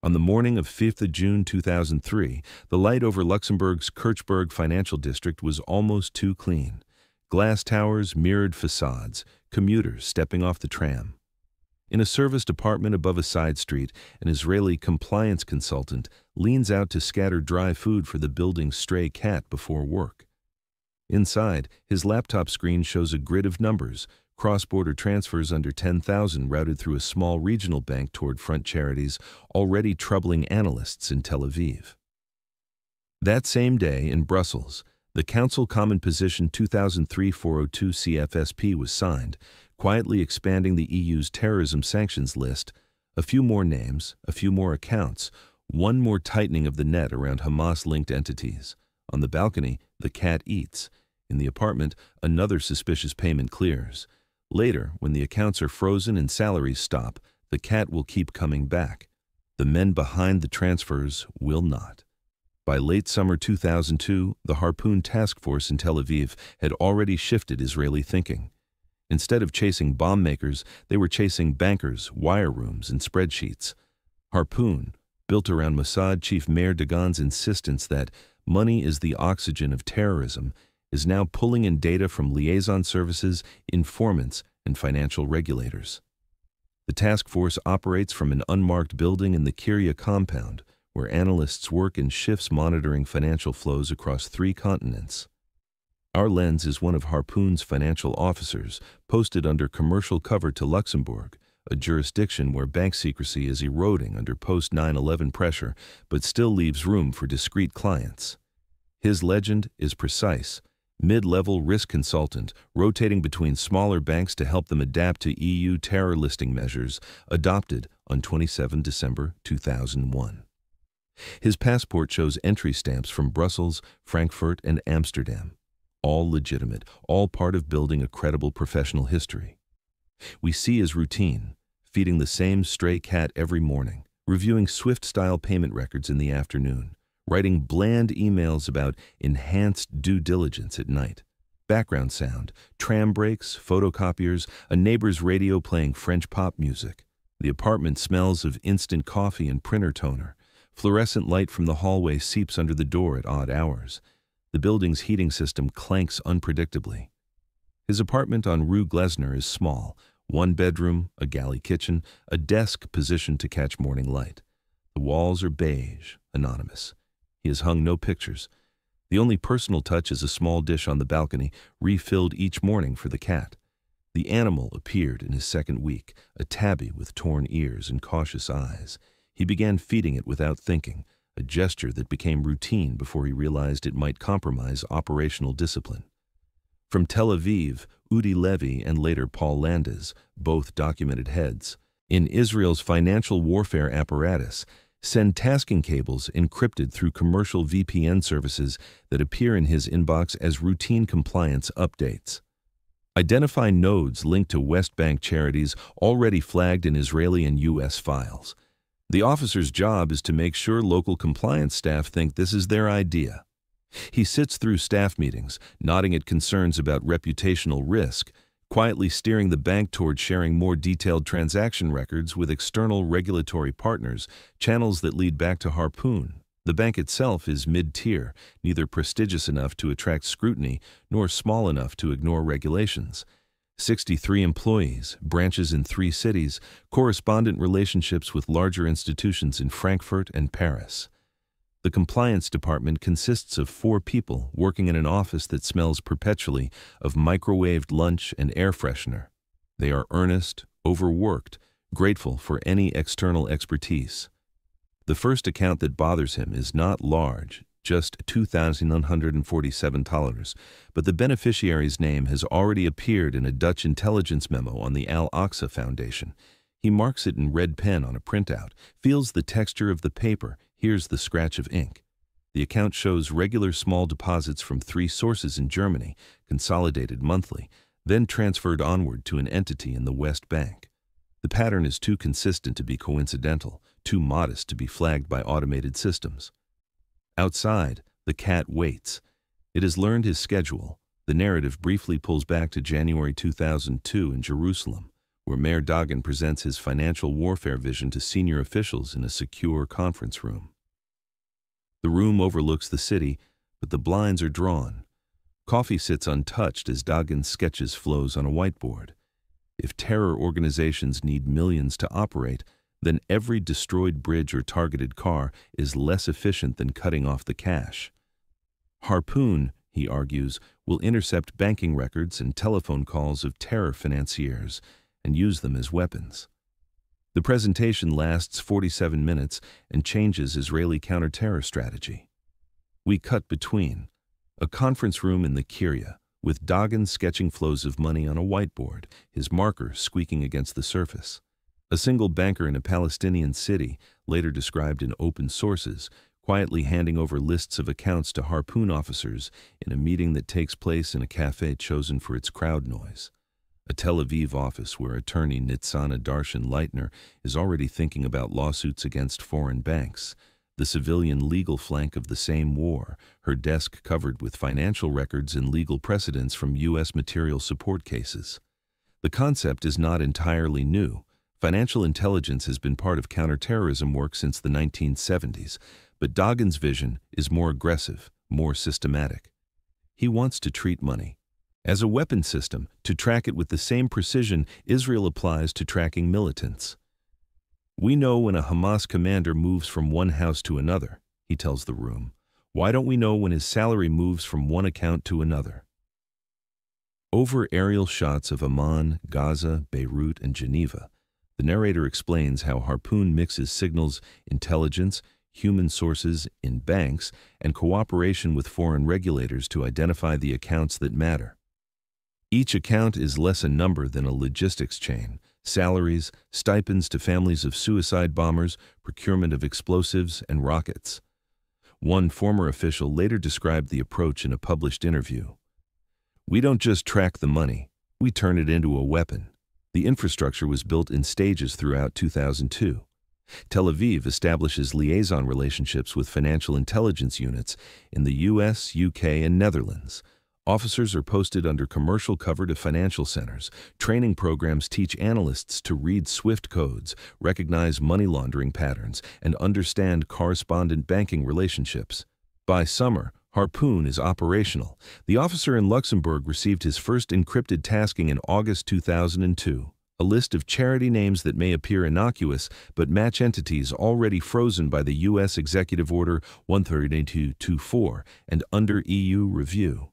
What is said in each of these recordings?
On the morning of 5th of June 2003, the light over Luxembourg's Kirchberg financial district was almost too clean. Glass towers, mirrored facades, commuters stepping off the tram. In a serviced apartment above a side street, an Israeli compliance consultant leans out to scatter dry food for the building's stray cat before work. Inside, his laptop screen shows a grid of numbers, cross-border transfers under 10,000 routed through a small regional bank toward front charities, already troubling analysts in Tel Aviv. That same day, in Brussels, the Council Common Position 2003-402 CFSP was signed, quietly expanding the EU's terrorism sanctions list, a few more names, a few more accounts, one more tightening of the net around Hamas-linked entities. On the balcony, the cat eats. In the apartment, another suspicious payment clears. Later, when the accounts are frozen and salaries stop, the cat will keep coming back. The men behind the transfers will not. By late summer 2002, the Harpoon task force in Tel Aviv had already shifted Israeli thinking. Instead of chasing bomb makers, they were chasing bankers, wire rooms, and spreadsheets. Harpoon, built around Mossad chief Meir Dagan's insistence that money is the oxygen of terrorism, is now pulling in data from liaison services, informants, and financial regulators. The task force operates from an unmarked building in the Kiryat compound, where analysts work in shifts monitoring financial flows across 3 continents. Our lens is one of Harpoon's financial officers, posted under commercial cover to Luxembourg, a jurisdiction where bank secrecy is eroding under post-9/11 pressure, but still leaves room for discreet clients. His legend is precise: mid-level risk consultant, rotating between smaller banks to help them adapt to EU terror listing measures, adopted on 27 December 2001. His passport shows entry stamps from Brussels, Frankfurt, and Amsterdam. All legitimate, all part of building a credible professional history. We see his routine, feeding the same stray cat every morning, reviewing SWIFT-style payment records in the afternoon, writing bland emails about enhanced due diligence at night. Background sound, tram brakes, photocopiers, a neighbor's radio playing French pop music. The apartment smells of instant coffee and printer toner. Fluorescent light from the hallway seeps under the door at odd hours. The building's heating system clanks unpredictably. His apartment on Rue Glesner is small: 1 bedroom, a galley kitchen, a desk positioned to catch morning light. The walls are beige, anonymous. He has hung no pictures. The only personal touch is a small dish on the balcony, refilled each morning for the cat. The animal appeared in his second week, a tabby with torn ears and cautious eyes. He began feeding it without thinking, a gesture that became routine before he realized it might compromise operational discipline. From Tel Aviv, Udi Levy and later Paul Landis, both documented heads, in Israel's financial warfare apparatus, send tasking cables encrypted through commercial VPN services that appear in his inbox as routine compliance updates. Identify nodes linked to West Bank charities already flagged in Israeli and U.S. files. The officer's job is to make sure local compliance staff think this is their idea. He sits through staff meetings, nodding at concerns about reputational risk, quietly steering the bank toward sharing more detailed transaction records with external regulatory partners, channels that lead back to Harpoon. The bank itself is mid-tier, neither prestigious enough to attract scrutiny nor small enough to ignore regulations. 63 employees, branches in 3 cities, correspondent relationships with larger institutions in Frankfurt and Paris. The compliance department consists of 4 people working in an office that smells perpetually of microwaved lunch and air freshener. They are earnest, overworked, grateful for any external expertise. The first account that bothers him is not large, just $2,947, but the beneficiary's name has already appeared in a Dutch intelligence memo on the Al-Aqsa Foundation. He marks it in red pen on a printout, feels the texture of the paper, hears the scratch of ink. The account shows regular small deposits from 3 sources in Germany, consolidated monthly, then transferred onward to an entity in the West Bank. The pattern is too consistent to be coincidental, too modest to be flagged by automated systems. Outside, the cat waits. It has learned his schedule. The narrative briefly pulls back to January 2002 in Jerusalem, where Mayor Dagan presents his financial warfare vision to senior officials in a secure conference room. The room overlooks the city, but the blinds are drawn. Coffee sits untouched as Dagan's sketches flows on a whiteboard. If terror organizations need millions to operate, then every destroyed bridge or targeted car is less efficient than cutting off the cash. Harpoon, he argues, will intercept banking records and telephone calls of terror financiers and use them as weapons. The presentation lasts 47 minutes and changes Israeli counter-terror strategy. We cut between a conference room in the Kiryat, with Dagan sketching flows of money on a whiteboard, his marker squeaking against the surface. A single banker in a Palestinian city, later described in open sources, quietly handing over lists of accounts to Harpoon officers in a meeting that takes place in a cafe chosen for its crowd noise. A Tel Aviv office where attorney Nitzana Darshan-Leitner is already thinking about lawsuits against foreign banks. The civilian legal flank of the same war, her desk covered with financial records and legal precedents from U.S. material support cases. The concept is not entirely new. Financial intelligence has been part of counterterrorism work since the 1970s, but Dagan's vision is more aggressive, more systematic. He wants to treat money as a weapon system, to track it with the same precision Israel applies to tracking militants. We know when a Hamas commander moves from one house to another, he tells the room. Why don't we know when his salary moves from one account to another? Over aerial shots of Amman, Gaza, Beirut, and Geneva, the narrator explains how Harpoon mixes signals, intelligence, human sources in banks, and cooperation with foreign regulators to identify the accounts that matter. Each account is less a number than a logistics chain: salaries, stipends to families of suicide bombers, procurement of explosives and rockets. One former official later described the approach in a published interview. We don't just track the money, we turn it into a weapon. The infrastructure was built in stages throughout 2002. Tel Aviv establishes liaison relationships with financial intelligence units in the US, UK, and Netherlands. Officers are posted under commercial cover to financial centers. Training programs teach analysts to read SWIFT codes, recognize money laundering patterns, and understand correspondent banking relationships. By summer, Harpoon is operational. The officer in Luxembourg received his first encrypted tasking in August 2002. A list of charity names that may appear innocuous but match entities already frozen by the U.S. Executive Order 13224 and under EU review.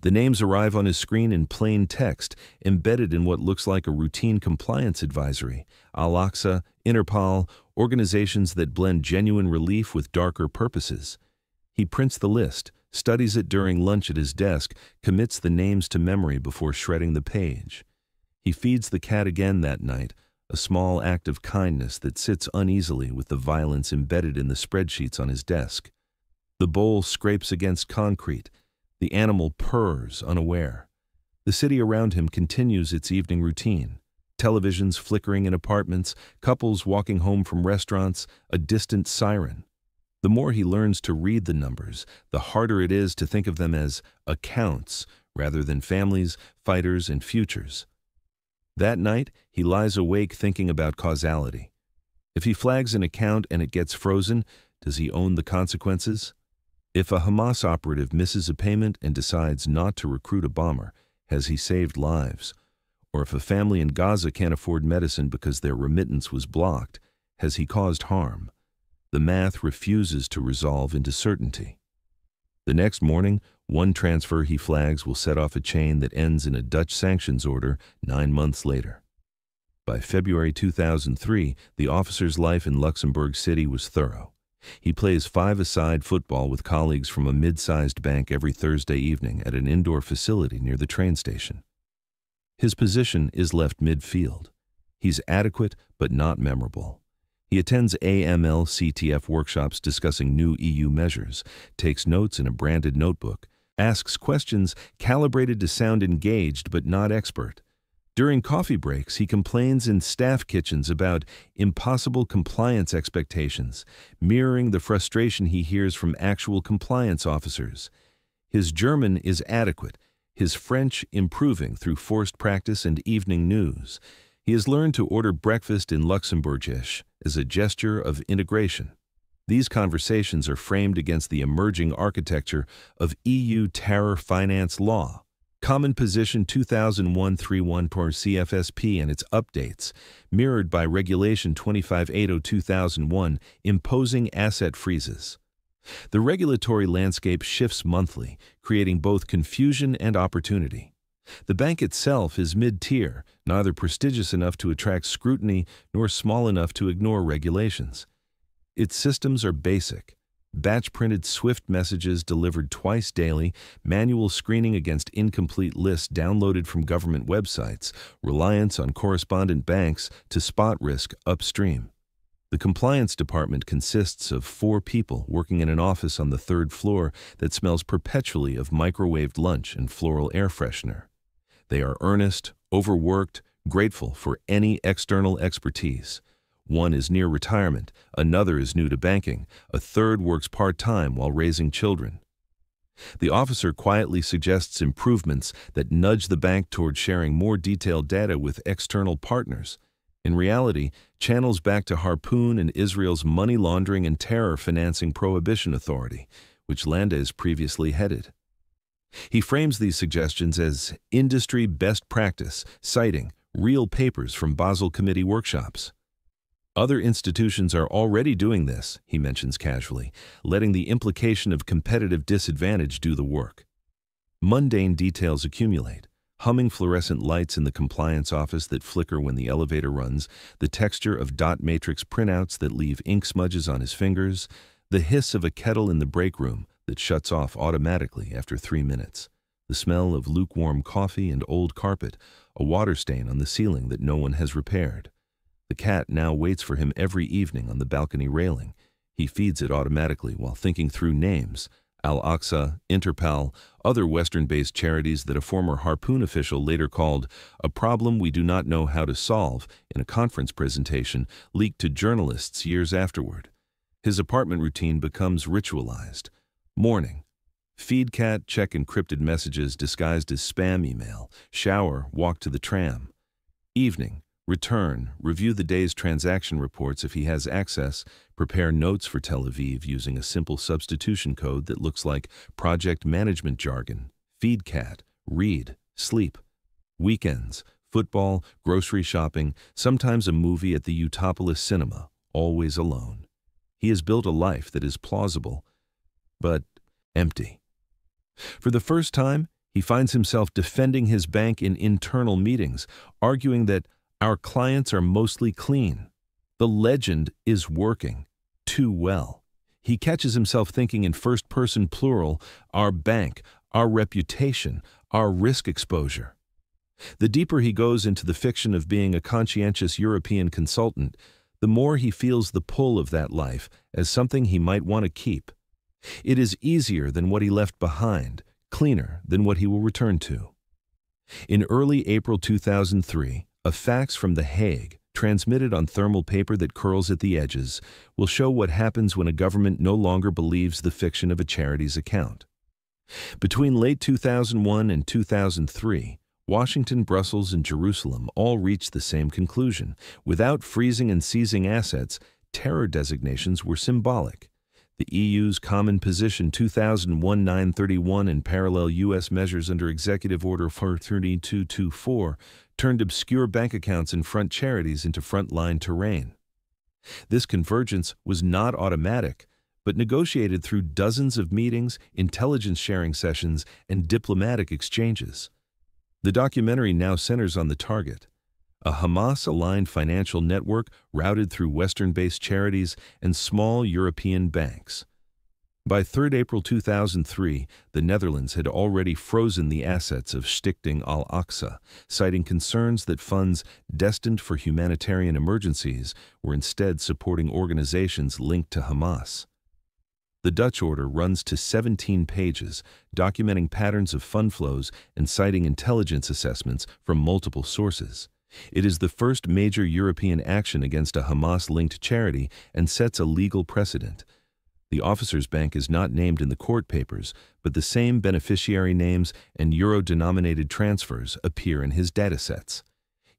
The names arrive on his screen in plain text, embedded in what looks like a routine compliance advisory. Al-Aqsa, Interpol, organizations that blend genuine relief with darker purposes. He prints the list, studies it during lunch at his desk, commits the names to memory before shredding the page. He feeds the cat again that night, a small act of kindness that sits uneasily with the violence embedded in the spreadsheets on his desk. The bowl scrapes against concrete. The animal purrs, unaware. The city around him continues its evening routine. Televisions flickering in apartments, couples walking home from restaurants, a distant siren. The more he learns to read the numbers, the harder it is to think of them as accounts rather than families, fighters, and futures. That night, he lies awake thinking about causality. If he flags an account and it gets frozen, does he own the consequences? If a Hamas operative misses a payment and decides not to recruit a bomber, has he saved lives? Or if a family in Gaza can't afford medicine because their remittance was blocked, has he caused harm? The math refuses to resolve into certainty. The next morning, one transfer he flags will set off a chain that ends in a Dutch sanctions order 9 months later. By February 2003, the officer's life in Luxembourg City was thorough. He plays five-a-side football with colleagues from a mid-sized bank every Thursday evening at an indoor facility near the train station. His position is left midfield. He's adequate but not memorable. He attends AML-CTF workshops discussing new EU measures, takes notes in a branded notebook, asks questions calibrated to sound engaged but not expert. During coffee breaks, he complains in staff kitchens about impossible compliance expectations, mirroring the frustration he hears from actual compliance officers. His German is adequate, his French improving through forced practice and evening news. He has learned to order breakfast in Luxembourgish as a gesture of integration. These conversations are framed against the emerging architecture of EU terror finance law, Common Position 2001-31 per CFSP and its updates, mirrored by Regulation 2580/2001 imposing asset freezes. The regulatory landscape shifts monthly, creating both confusion and opportunity. The bank itself is mid-tier, neither prestigious enough to attract scrutiny nor small enough to ignore regulations. Its systems are basic: batch-printed SWIFT messages delivered twice daily, manual screening against incomplete lists downloaded from government websites, reliance on correspondent banks to spot risk upstream. The compliance department consists of 4 people working in an office on the 3rd floor that smells perpetually of microwaved lunch and floral air freshener. They are earnest, overworked, grateful for any external expertise. One is near retirement, another is new to banking, a third works part-time while raising children. The officer quietly suggests improvements that nudge the bank toward sharing more detailed data with external partners. In reality, channels back to Harpoon and Israel's money laundering and terror financing prohibition authority, which Landes previously headed. He frames these suggestions as industry best practice, citing real papers from Basel Committee workshops. Other institutions are already doing this, he mentions casually, letting the implication of competitive disadvantage do the work. Mundane details accumulate: humming fluorescent lights in the compliance office that flicker when the elevator runs, the texture of dot matrix printouts that leave ink smudges on his fingers, the hiss of a kettle in the break room that shuts off automatically after 3 minutes, the smell of lukewarm coffee and old carpet, a water stain on the ceiling that no one has repaired. The cat now waits for him every evening on the balcony railing. He feeds it automatically while thinking through names: Al-Aqsa, Interpal, other Western-based charities that a former Harpoon official later called a problem we do not know how to solve in a conference presentation leaked to journalists years afterward. His apartment routine becomes ritualized. Morning: feed cat, check encrypted messages disguised as spam email. Shower, walk to the tram. Evening: return, review the day's transaction reports if he has access, prepare notes for Tel Aviv using a simple substitution code that looks like project management jargon. Feed cat, read, sleep. Weekends: football, grocery shopping, sometimes a movie at the Utopolis Cinema, always alone. He has built a life that is plausible, but empty. For the first time, he finds himself defending his bank in internal meetings, arguing that our clients are mostly clean. The legend is working too well. He catches himself thinking in first-person plural: our bank, our reputation, our risk exposure. The deeper he goes into the fiction of being a conscientious European consultant, the more he feels the pull of that life as something he might want to keep. It is easier than what he left behind, cleaner than what he will return to. In early April 2003, a fax from The Hague, transmitted on thermal paper that curls at the edges, will show what happens when a government no longer believes the fiction of a charity's account. Between late 2001 and 2003, Washington, Brussels, and Jerusalem all reached the same conclusion. Without freezing and seizing assets, terror designations were symbolic. The EU's Common Position 2001-931 and parallel U.S. measures under Executive Order 43224 turned obscure bank accounts and front charities into frontline terrain. This convergence was not automatic, but negotiated through dozens of meetings, intelligence sharing sessions, and diplomatic exchanges. The documentary now centers on the target: a Hamas-aligned financial network routed through Western-based charities and small European banks. By 3 April 2003, the Netherlands had already frozen the assets of Stichting Al-Aqsa, citing concerns that funds destined for humanitarian emergencies were instead supporting organizations linked to Hamas. The Dutch order runs to 17 pages, documenting patterns of fund flows and citing intelligence assessments from multiple sources. It is the first major European action against a Hamas-linked charity and sets a legal precedent. The officer's bank is not named in the court papers, but the same beneficiary names and euro-denominated transfers appear in his datasets.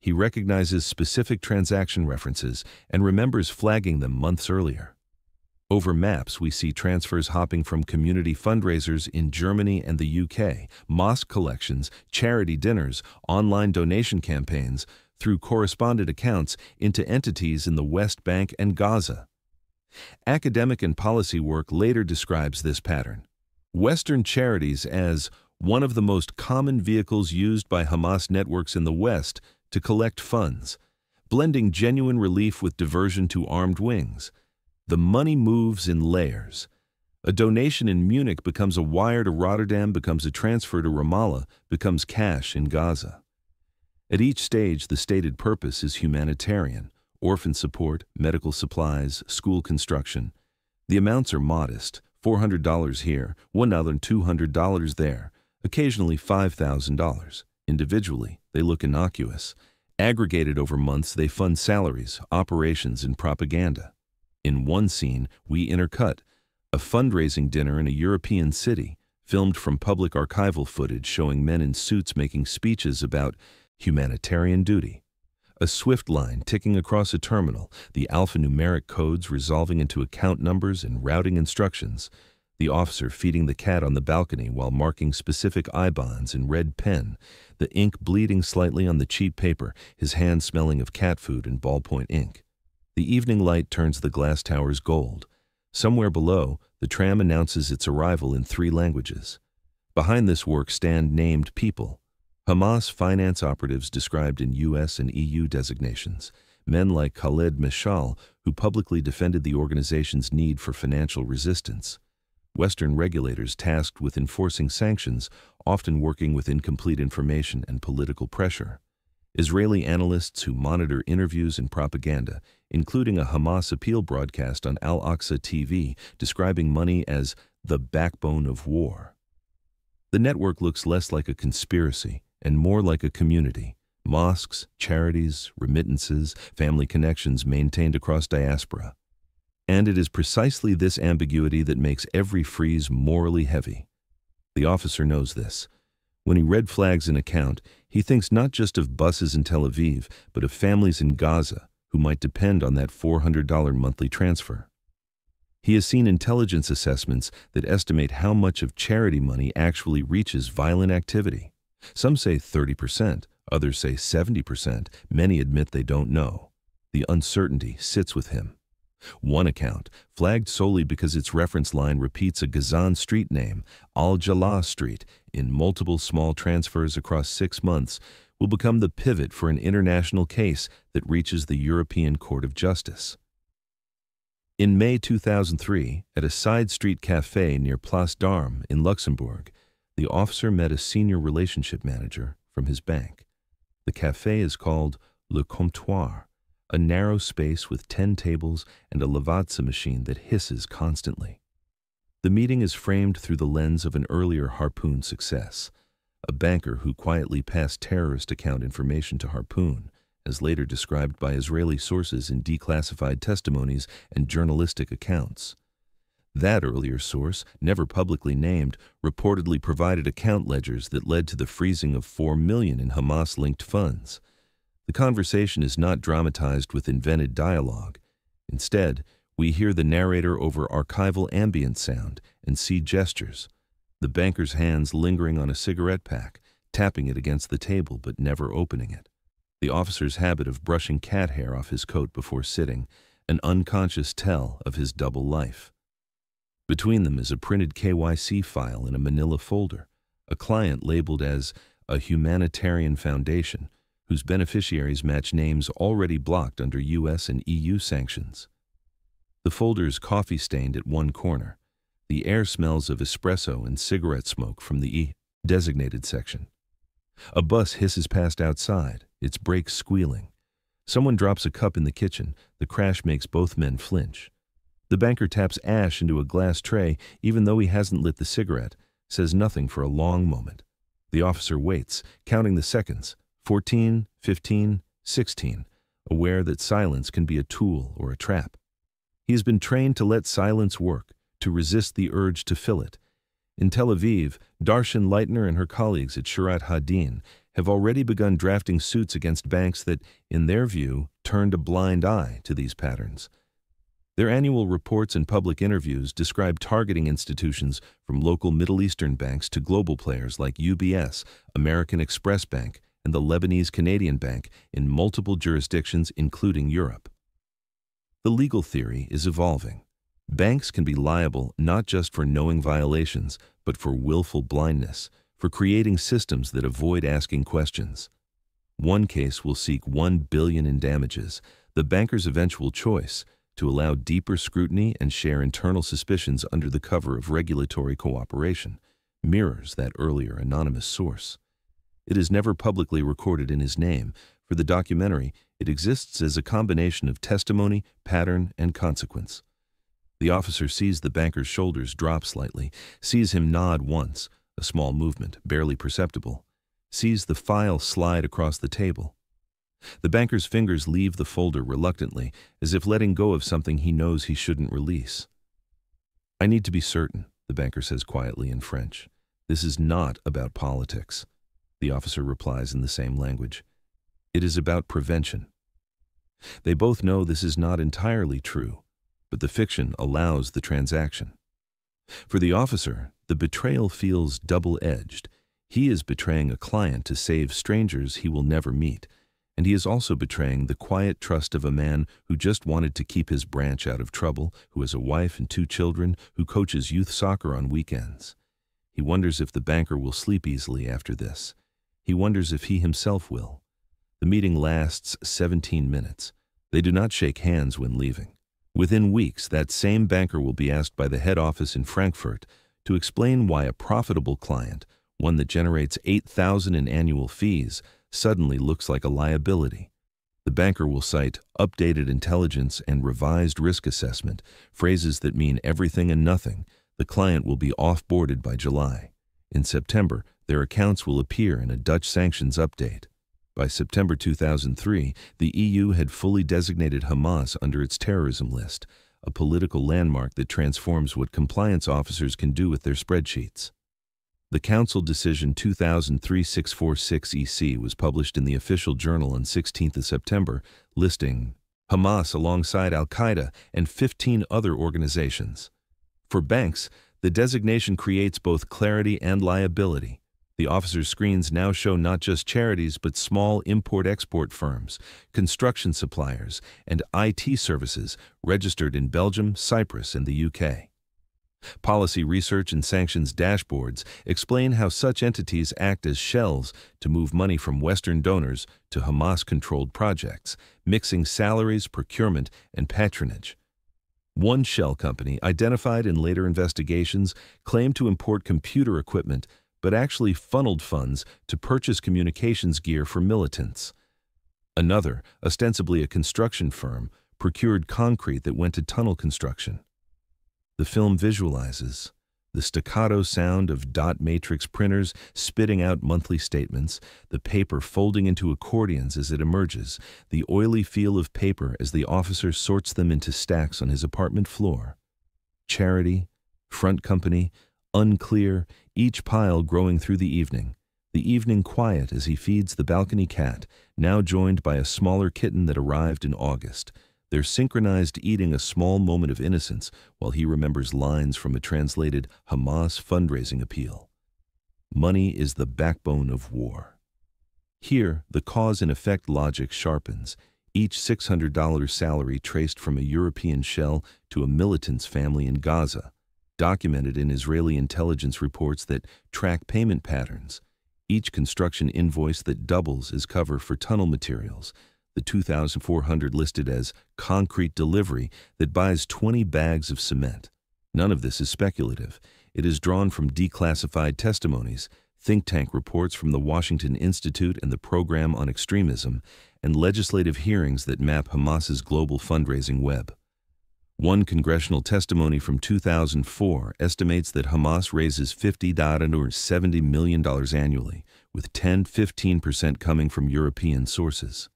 He recognizes specific transaction references and remembers flagging them months earlier. Over maps, we see transfers hopping from community fundraisers in Germany and the UK, mosque collections, charity dinners, online donation campaigns, through correspondent accounts into entities in the West Bank and Gaza. Academic and policy work later describes this pattern. Western charities as one of the most common vehicles used by Hamas networks in the West to collect funds, blending genuine relief with diversion to armed wings. The money moves in layers. A donation in Munich becomes a wire to Rotterdam, becomes a transfer to Ramallah, becomes cash in Gaza. At each stage, the stated purpose is humanitarian: orphan support, medical supplies, school construction. The amounts are modest: $400 here, $1,200 there, occasionally $5,000. Individually, they look innocuous. Aggregated over months, they fund salaries, operations, and propaganda. In one scene, we intercut a fundraising dinner in a European city, filmed from public archival footage showing men in suits making speeches about humanitarian duty. A swift line ticking across a terminal, the alphanumeric codes resolving into account numbers and routing instructions. The officer feeding the cat on the balcony while marking specific IBANs in red pen, the ink bleeding slightly on the cheap paper, his hand smelling of cat food and ballpoint ink. The evening light turns the glass towers gold. Somewhere below, the tram announces its arrival in 3 languages. Behind this work stand named people. Hamas finance operatives described in US and EU designations. Men like Khaled Mashal, who publicly defended the organization's need for financial resistance. Western regulators tasked with enforcing sanctions, often working with incomplete information and political pressure. Israeli analysts who monitor interviews and propaganda, including a Hamas appeal broadcast on Al-Aqsa TV describing money as the backbone of war. The network looks less like a conspiracy and more like a community. Mosques, charities, remittances, family connections maintained across diaspora. And it is precisely this ambiguity that makes every freeze morally heavy. The officer knows this. When he red flags an account, he thinks not just of buses in Tel Aviv, but of families in Gaza who might depend on that $400 monthly transfer. He has seen intelligence assessments that estimate how much of charity money actually reaches violent activity. Some say 30%, others say 70%, many admit they don't know. The uncertainty sits with him. One account, flagged solely because its reference line repeats a Gazan street name, Al-Jallah Street, in multiple small transfers across 6 months, will become the pivot for an international case that reaches the European Court of Justice. In May 2003, at a side street cafe near Place d'Armes in Luxembourg, the officer met a senior relationship manager from his bank. The cafe is called Le Comptoir, a narrow space with 10 tables and a Lavazza machine that hisses constantly. The meeting is framed through the lens of an earlier Harpoon success, a banker who quietly passed terrorist account information to Harpoon, as later described by Israeli sources in declassified testimonies and journalistic accounts. That earlier source, never publicly named, reportedly provided account ledgers that led to the freezing of $4 million in Hamas-linked funds. The conversation is not dramatized with invented dialogue. Instead, we hear the narrator over archival ambient sound and see gestures, the banker's hands lingering on a cigarette pack, tapping it against the table but never opening it. The officer's habit of brushing cat hair off his coat before sitting, an unconscious tell of his double life. Between them is a printed KYC file in a manila folder, a client labeled as a humanitarian foundation, whose beneficiaries match names already blocked under US and EU sanctions. The folder is coffee-stained at one corner. The air smells of espresso and cigarette smoke from the designated section. A bus hisses past outside, its brakes squealing. Someone drops a cup in the kitchen. The crash makes both men flinch. The banker taps ash into a glass tray, even though he hasn't lit the cigarette, says nothing for a long moment. The officer waits, counting the seconds, 14, 15, 16, aware that silence can be a tool or a trap. He has been trained to let silence work, to resist the urge to fill it. In Tel Aviv, Darshan Leitner and her colleagues at Shurat Hadin have already begun drafting suits against banks that, in their view, turned a blind eye to these patterns. Their annual reports and public interviews describe targeting institutions from local Middle Eastern banks to global players like UBS, American Express Bank, and the Lebanese Canadian Bank in multiple jurisdictions, including Europe. The legal theory is evolving. Banks can be liable not just for knowing violations, but for willful blindness, for creating systems that avoid asking questions. One case will seek $1 billion in damages, the banker's eventual choice, to allow deeper scrutiny and share internal suspicions under the cover of regulatory cooperation, mirrors that earlier anonymous source. It is never publicly recorded in his name. For the documentary, it exists as a combination of testimony, pattern, and consequence. The officer sees the banker's shoulders drop slightly, sees him nod once, a small movement, barely perceptible, sees the file slide across the table. The banker's fingers leave the folder reluctantly, as if letting go of something he knows he shouldn't release. "I need to be certain," the banker says quietly in French. "This is not about politics." The officer replies in the same language. "It is about prevention." They both know this is not entirely true, but the fiction allows the transaction. For the officer, the betrayal feels double-edged. He is betraying a client to save strangers he will never meet, and he is also betraying the quiet trust of a man who just wanted to keep his branch out of trouble, who has a wife and 2 children, who coaches youth soccer on weekends. He wonders if the banker will sleep easily after this. He wonders if he himself will. The meeting lasts 17 minutes. They do not shake hands when leaving. Within weeks, that same banker will be asked by the head office in Frankfurt to explain why a profitable client, one that generates $8,000 in annual fees, suddenly looks like a liability. The banker will cite updated intelligence and revised risk assessment, phrases that mean everything and nothing. The client will be off-boarded by July. In September, their accounts will appear in a Dutch sanctions update. By September 2003, the EU had fully designated Hamas under its terrorism list, a political landmark that transforms what compliance officers can do with their spreadsheets. The Council Decision 2003-646-EC was published in the official journal on 16 September, listing Hamas alongside Al-Qaeda and 15 other organizations. For banks, the designation creates both clarity and liability. The officer's screens now show not just charities but small import-export firms, construction suppliers, and IT services registered in Belgium, Cyprus, and the UK. Policy research and sanctions dashboards explain how such entities act as shells to move money from Western donors to Hamas-controlled projects, mixing salaries, procurement, and patronage. One shell company, identified in later investigations, claimed to import computer equipment but actually funneled funds to purchase communications gear for militants. Another, ostensibly a construction firm, procured concrete that went to tunnel construction. The film visualizes the staccato sound of dot matrix printers spitting out monthly statements, the paper folding into accordions as it emerges, the oily feel of paper as the officer sorts them into stacks on his apartment floor. Charity, front company, unclear, each pile growing through the evening quiet as he feeds the balcony cat, now joined by a smaller kitten that arrived in August. They're synchronized eating a small moment of innocence while he remembers lines from a translated Hamas fundraising appeal. Money is the backbone of war. Here, the cause and effect logic sharpens, each $600 salary traced from a European shell to a militant's family in Gaza, documented in Israeli intelligence reports that track payment patterns, each construction invoice that doubles as cover for tunnel materials, the 2,400 listed as concrete delivery that buys 20 bags of cement. None of this is speculative. It is drawn from declassified testimonies, think tank reports from the Washington Institute and the Program on Extremism, and legislative hearings that map Hamas's global fundraising web. One congressional testimony from 2004 estimates that Hamas raises $50 or $70 million annually, with 10–15% coming from European sources.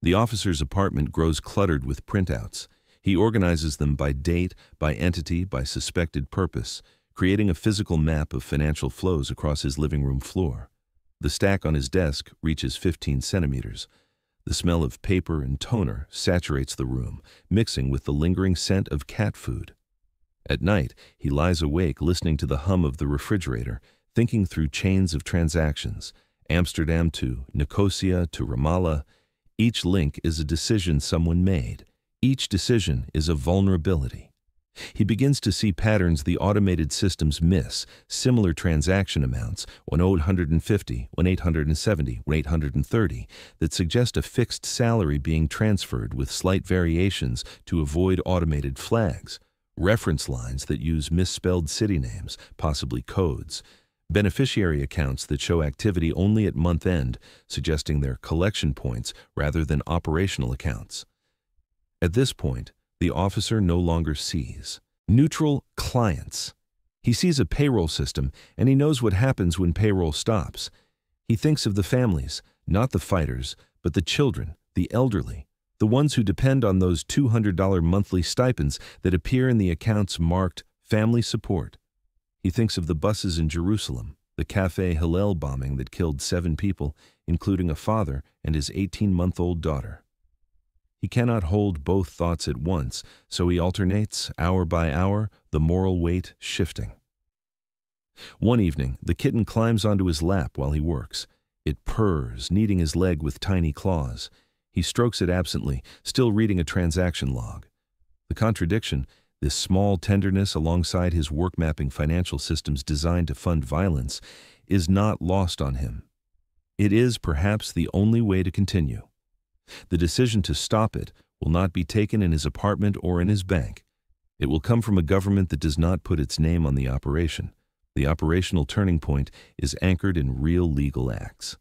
The officer's apartment grows cluttered with printouts. He organizes them by date, by entity, by suspected purpose, creating a physical map of financial flows across his living room floor. The stack on his desk reaches 15 centimeters. The smell of paper and toner saturates the room, mixing with the lingering scent of cat food. At night, he lies awake listening to the hum of the refrigerator, thinking through chains of transactions, Amsterdam to Nicosia to Ramallah. Each link is a decision someone made. Each decision is a vulnerability. He begins to see patterns the automated systems miss, similar transaction amounts, 1,850, 1,870, 1,830, that suggest a fixed salary being transferred with slight variations to avoid automated flags, reference lines that use misspelled city names, possibly codes, beneficiary accounts that show activity only at month end, suggesting they're collection points rather than operational accounts. At this point, the officer no longer sees neutral clients. He sees a payroll system, and he knows what happens when payroll stops. He thinks of the families, not the fighters, but the children, the elderly, the ones who depend on those $200 monthly stipends that appear in the accounts marked family support. He thinks of the buses in Jerusalem, the Café Hillel bombing that killed 7 people, including a father and his 18-month-old daughter. He cannot hold both thoughts at once, so he alternates, hour by hour, the moral weight shifting. One evening, the kitten climbs onto his lap while he works. It purrs, kneading his leg with tiny claws. He strokes it absently, still reading a transaction log. The contradiction, this small tenderness alongside his work-mapping financial systems designed to fund violence, is not lost on him. It is perhaps the only way to continue. The decision to stop it will not be taken in his apartment or in his bank. It will come from a government that does not put its name on the operation. The operational turning point is anchored in real legal acts.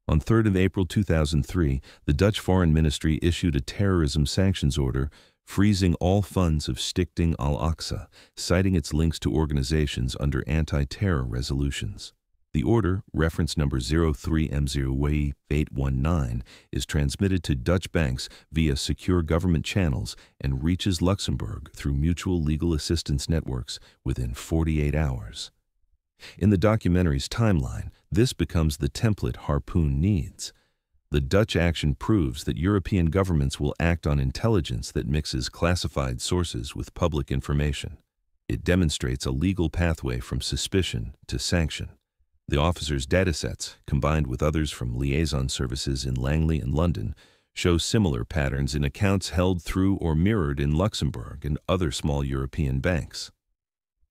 On 3rd of April 2003, the Dutch Foreign Ministry issued a terrorism sanctions order freezing all funds of Stichting Al-Aqsa, citing its links to organizations under anti-terror resolutions. The order, reference number 03M0W819, is transmitted to Dutch banks via secure government channels and reaches Luxembourg through mutual legal assistance networks within 48 hours. In the documentary's timeline, this becomes the template Harpoon needs. The Dutch action proves that European governments will act on intelligence that mixes classified sources with public information. It demonstrates a legal pathway from suspicion to sanction. The officers' datasets, combined with others from liaison services in Langley and London, show similar patterns in accounts held through or mirrored in Luxembourg and other small European banks.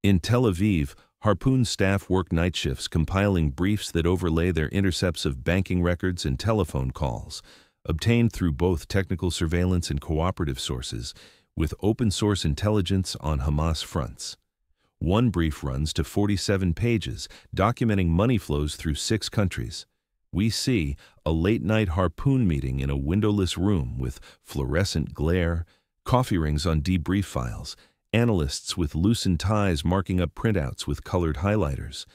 In Tel Aviv, Harpoon's staff work night shifts compiling briefs that overlay their intercepts of banking records and telephone calls, obtained through both technical surveillance and cooperative sources, with open-source intelligence on Hamas fronts. One brief runs to 47 pages, documenting money flows through 6 countries. We see a late-night Harpoon meeting in a windowless room with fluorescent glare, coffee rings on debrief files, analysts with loosened ties marking up printouts with colored highlighters.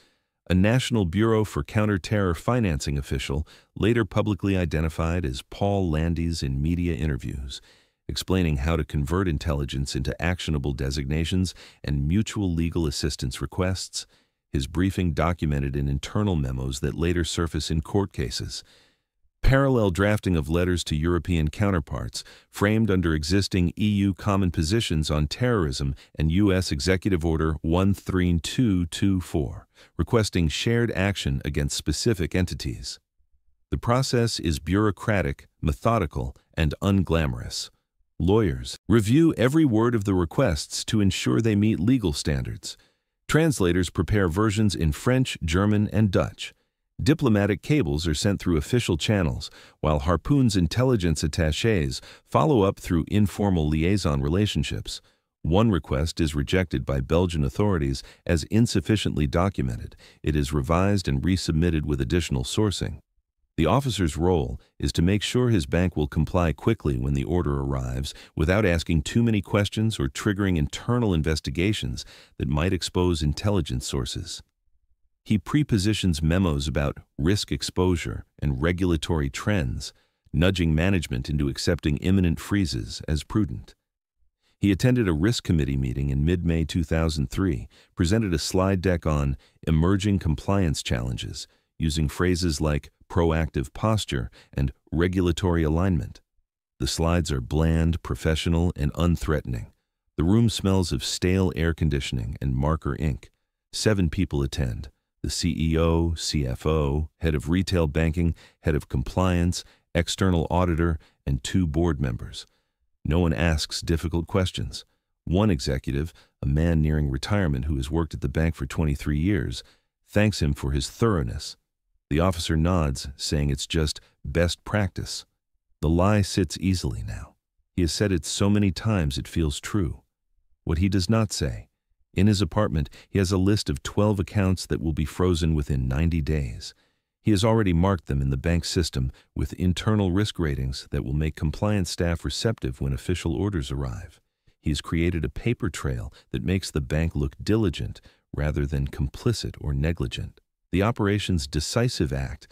A National Bureau for Counter-Terror financing official, later publicly identified as Paul Landis in media interviews, explaining how to convert intelligence into actionable designations and mutual legal assistance requests. His briefing documented in internal memos that later surface in court cases. Parallel drafting of letters to European counterparts, framed under existing EU common positions on terrorism and U.S. Executive Order 13224, requesting shared action against specific entities. The process is bureaucratic, methodical, and unglamorous. Lawyers review every word of the requests to ensure they meet legal standards. Translators prepare versions in French, German, and Dutch. Diplomatic cables are sent through official channels, while Harpoon's intelligence attachés follow up through informal liaison relationships. One request is rejected by Belgian authorities as insufficiently documented. It is revised and resubmitted with additional sourcing. The officer's role is to make sure his bank will comply quickly when the order arrives without asking too many questions or triggering internal investigations that might expose intelligence sources. He prepositions memos about risk exposure and regulatory trends, nudging management into accepting imminent freezes as prudent. He attended a risk committee meeting in mid-May 2003, presented a slide deck on emerging compliance challenges, using phrases like proactive posture and regulatory alignment. The slides are bland, professional, and unthreatening. The room smells of stale air conditioning and marker ink. 7 people attend: the CEO, CFO, head of retail banking, head of compliance, external auditor, and 2 board members. No one asks difficult questions. One executive, a man nearing retirement who has worked at the bank for 23 years, thanks him for his thoroughness. The officer nods, saying it's just best practice. The lie sits easily now. He has said it so many times it feels true. What he does not say: in his apartment, he has a list of 12 accounts that will be frozen within 90 days. He has already marked them in the bank system with internal risk ratings that will make compliance staff receptive when official orders arrive. He has created a paper trail that makes the bank look diligent rather than complicit or negligent. The operation's decisive act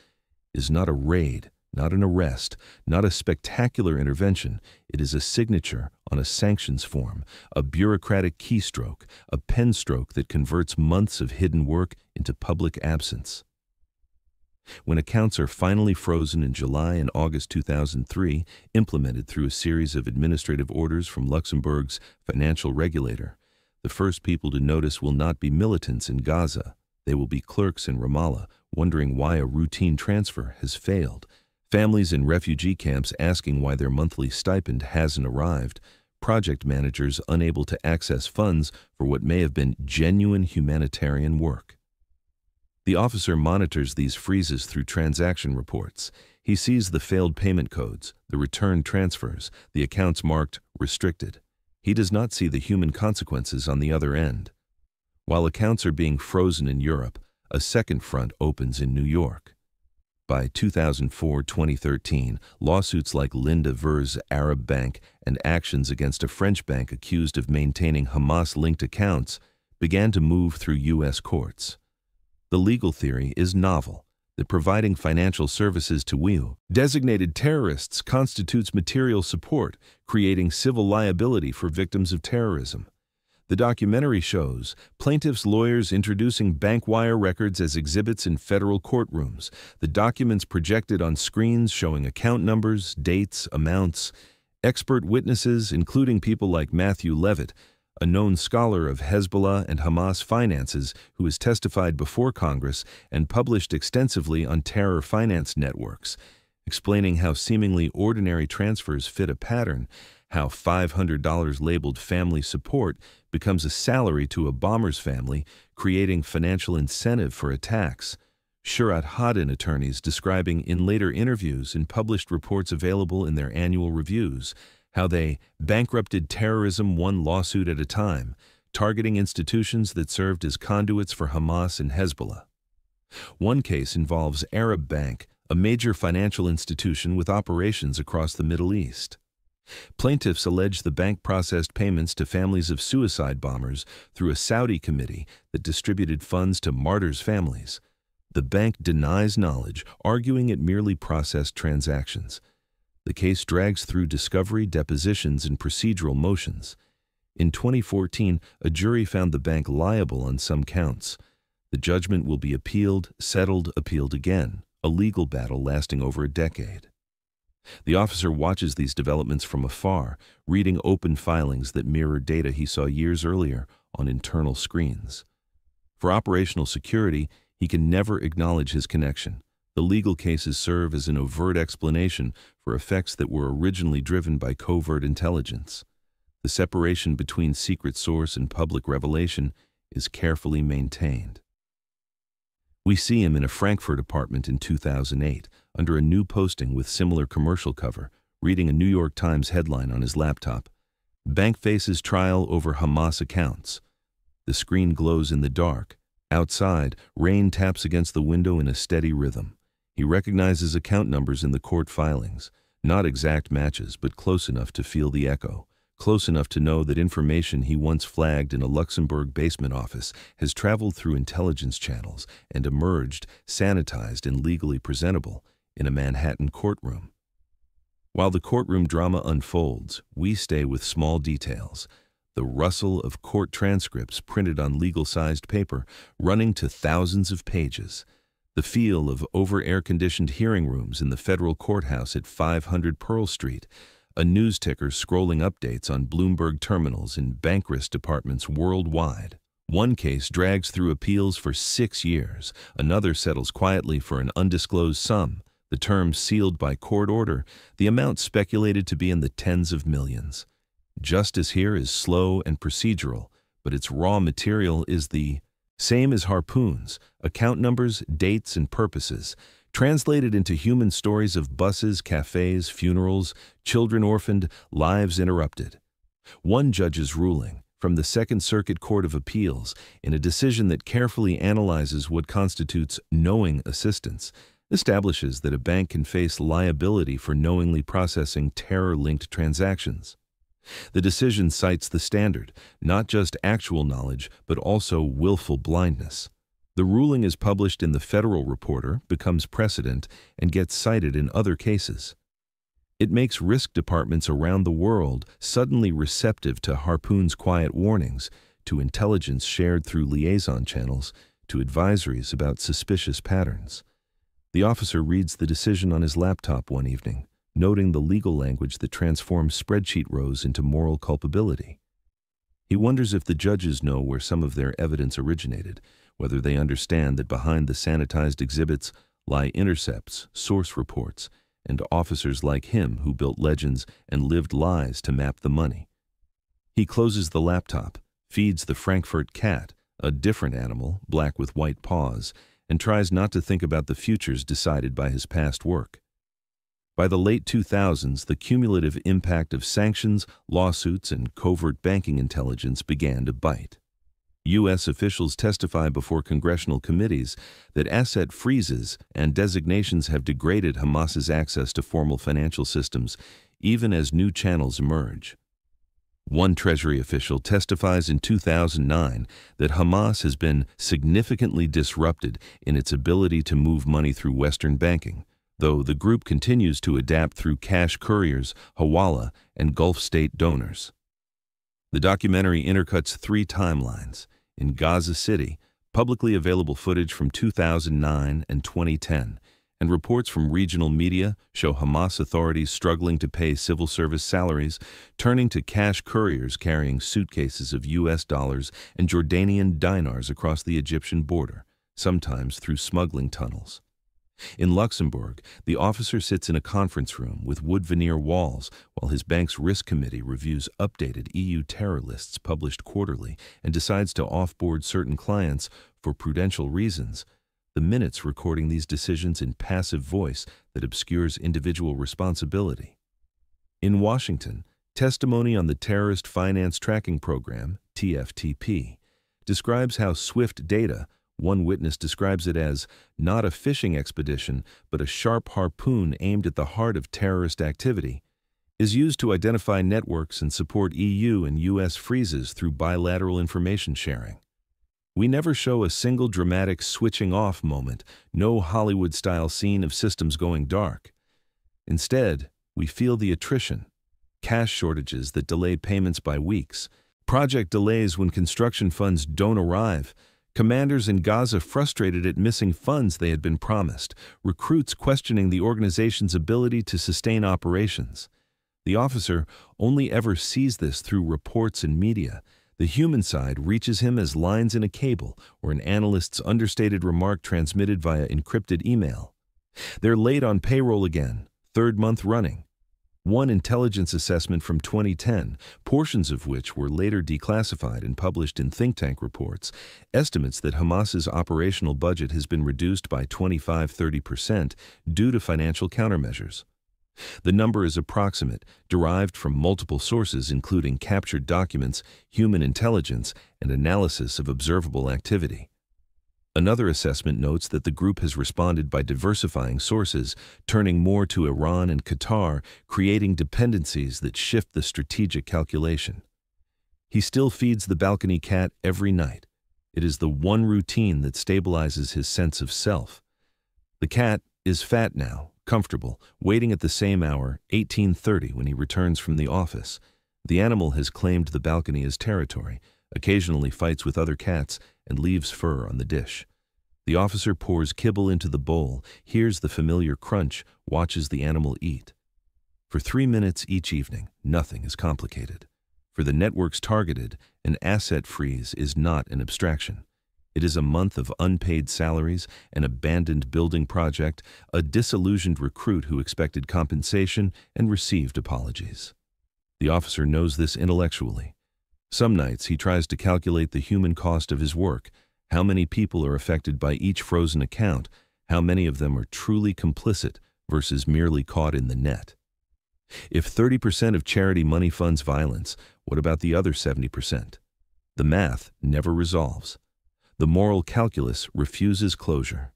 is not a raid, not an arrest, not a spectacular intervention. It is a signature on a sanctions form, a bureaucratic keystroke, a pen stroke that converts months of hidden work into public absence. When accounts are finally frozen in July and August 2003, implemented through a series of administrative orders from Luxembourg's financial regulator, the first people to notice will not be militants in Gaza. They will be clerks in Ramallah, wondering why a routine transfer has failed. Families in refugee camps asking why their monthly stipend hasn't arrived. Project managers unable to access funds for what may have been genuine humanitarian work. The officer monitors these freezes through transaction reports. He sees the failed payment codes, the returned transfers, the accounts marked restricted. He does not see the human consequences on the other end. While accounts are being frozen in Europe, a second front opens in New York. By 2004-2013, lawsuits like Linda Ver's Arab Bank and actions against a French bank accused of maintaining Hamas-linked accounts began to move through U.S. courts. The legal theory is novel, that providing financial services to designated terrorists constitutes material support, creating civil liability for victims of terrorism. The documentary shows plaintiffs' lawyers introducing bank wire records as exhibits in federal courtrooms, the documents projected on screens showing account numbers, dates, amounts. Expert witnesses, including people like Matthew Levitt, a known scholar of Hezbollah and Hamas finances who has testified before Congress and published extensively on terror finance networks, explaining how seemingly ordinary transfers fit a pattern, how $500 labeled family support becomes a salary to a bomber's family, creating financial incentive for attacks. Shurat Hadin attorneys describing in later interviews and published reports available in their annual reviews how they bankrupted terrorism one lawsuit at a time, targeting institutions that served as conduits for Hamas and Hezbollah. One case involves Arab Bank, a major financial institution with operations across the Middle East. Plaintiffs allege the bank processed payments to families of suicide bombers through a Saudi committee that distributed funds to martyrs' families. The bank denies knowledge, arguing it merely processed transactions. The case drags through discovery, depositions, and procedural motions. In 2014, a jury found the bank liable on some counts. The judgment will be appealed, settled, appealed again, a legal battle lasting over a decade. The officer watches these developments from afar, reading open filings that mirror data he saw years earlier on internal screens. For operational security, he can never acknowledge his connection. The legal cases serve as an overt explanation for effects that were originally driven by covert intelligence. The separation between secret source and public revelation is carefully maintained. We see him in a Frankfurt apartment in 2008, under a new posting with similar commercial cover, reading a New York Times headline on his laptop. Bank faces trial over Hamas accounts. The screen glows in the dark. Outside, rain taps against the window in a steady rhythm. He recognizes account numbers in the court filings, not exact matches, but close enough to feel the echo, close enough to know that information he once flagged in a Luxembourg basement office has traveled through intelligence channels and emerged, sanitized and legally presentable, in a Manhattan courtroom. While the courtroom drama unfolds, we stay with small details. The rustle of court transcripts printed on legal-sized paper, running to thousands of pages. The feel of over-air-conditioned hearing rooms in the federal courthouse at 500 Pearl Street. A news ticker scrolling updates on Bloomberg terminals in bank risk departments worldwide. One case drags through appeals for 6 years. Another settles quietly for an undisclosed sum. The term sealed by court order, the amount speculated to be in the tens of millions. Justice here is slow and procedural, but its raw material is the same as harpoons, account numbers, dates, and purposes, translated into human stories of buses, cafes, funerals, children orphaned, lives interrupted. One judge's ruling, from the Second Circuit Court of Appeals, in a decision that carefully analyzes what constitutes knowing assistance, establishes that a bank can face liability for knowingly processing terror-linked transactions. The decision cites the standard, not just actual knowledge, but also willful blindness. The ruling is published in the Federal Reporter, becomes precedent, and gets cited in other cases. It makes risk departments around the world suddenly receptive to Harpoon's quiet warnings, to intelligence shared through liaison channels, to advisories about suspicious patterns. The officer reads the decision on his laptop one evening, noting the legal language that transforms spreadsheet rows into moral culpability. He wonders if the judges know where some of their evidence originated, whether they understand that behind the sanitized exhibits lie intercepts, source reports, and officers like him who built legends and lived lies to map the money. He closes the laptop, feeds the Frankfurt cat, a different animal, black with white paws, and tries not to think about the futures decided by his past work. By the late 2000s, the cumulative impact of sanctions, lawsuits, and covert banking intelligence began to bite. U.S. officials testify before congressional committees that asset freezes and designations have degraded Hamas's access to formal financial systems, even as new channels emerge. One Treasury official testifies in 2009 that Hamas has been significantly disrupted in its ability to move money through Western banking, though the group continues to adapt through cash couriers, hawala, and Gulf state donors. The documentary intercuts 3 timelines. In Gaza City, publicly available footage from 2009 and 2010, and reports from regional media show Hamas authorities struggling to pay civil service salaries, turning to cash couriers carrying suitcases of U.S. dollars and Jordanian dinars across the Egyptian border, sometimes through smuggling tunnels. In Luxembourg, the officer sits in a conference room with wood veneer walls while his bank's risk committee reviews updated EU terror lists published quarterly and decides to offboard certain clients for prudential reasons, the minutes recording these decisions in passive voice that obscures individual responsibility. In Washington, testimony on the Terrorist Finance Tracking Program, TFTP, describes how SWIFT data, one witness describes it as not a fishing expedition, but a sharp harpoon aimed at the heart of terrorist activity, is used to identify networks and support EU and US freezes through bilateral information sharing. We never show a single dramatic switching off moment, no Hollywood-style scene of systems going dark. Instead, we feel the attrition, cash shortages that delay payments by weeks, project delays when construction funds don't arrive, commanders in Gaza frustrated at missing funds they had been promised, recruits questioning the organization's ability to sustain operations. The officer only ever sees this through reports and media. The human side reaches him as lines in a cable or an analyst's understated remark transmitted via encrypted email. They're late on payroll again, 3rd month running. One intelligence assessment from 2010, portions of which were later declassified and published in think tank reports, estimates that Hamas's operational budget has been reduced by 25–30% due to financial countermeasures. The number is approximate, derived from multiple sources including captured documents, human intelligence, and analysis of observable activity. Another assessment notes that the group has responded by diversifying sources, turning more to Iran and Qatar, creating dependencies that shift the strategic calculation. He still feeds the balcony cat every night. It is the one routine that stabilizes his sense of self. The cat is fat now, comfortable, waiting at the same hour, 18:30, when he returns from the office. The animal has claimed the balcony as territory, occasionally fights with other cats, and leaves fur on the dish. The officer pours kibble into the bowl, hears the familiar crunch, watches the animal eat. For 3 minutes each evening, nothing is complicated. For the networks targeted, an asset freeze is not an abstraction. It is a month of unpaid salaries, an abandoned building project, a disillusioned recruit who expected compensation and received apologies. The officer knows this intellectually. Some nights he tries to calculate the human cost of his work, how many people are affected by each frozen account, how many of them are truly complicit versus merely caught in the net. If 30% of charity money funds violence, what about the other 70%? The math never resolves. The moral calculus refuses closure.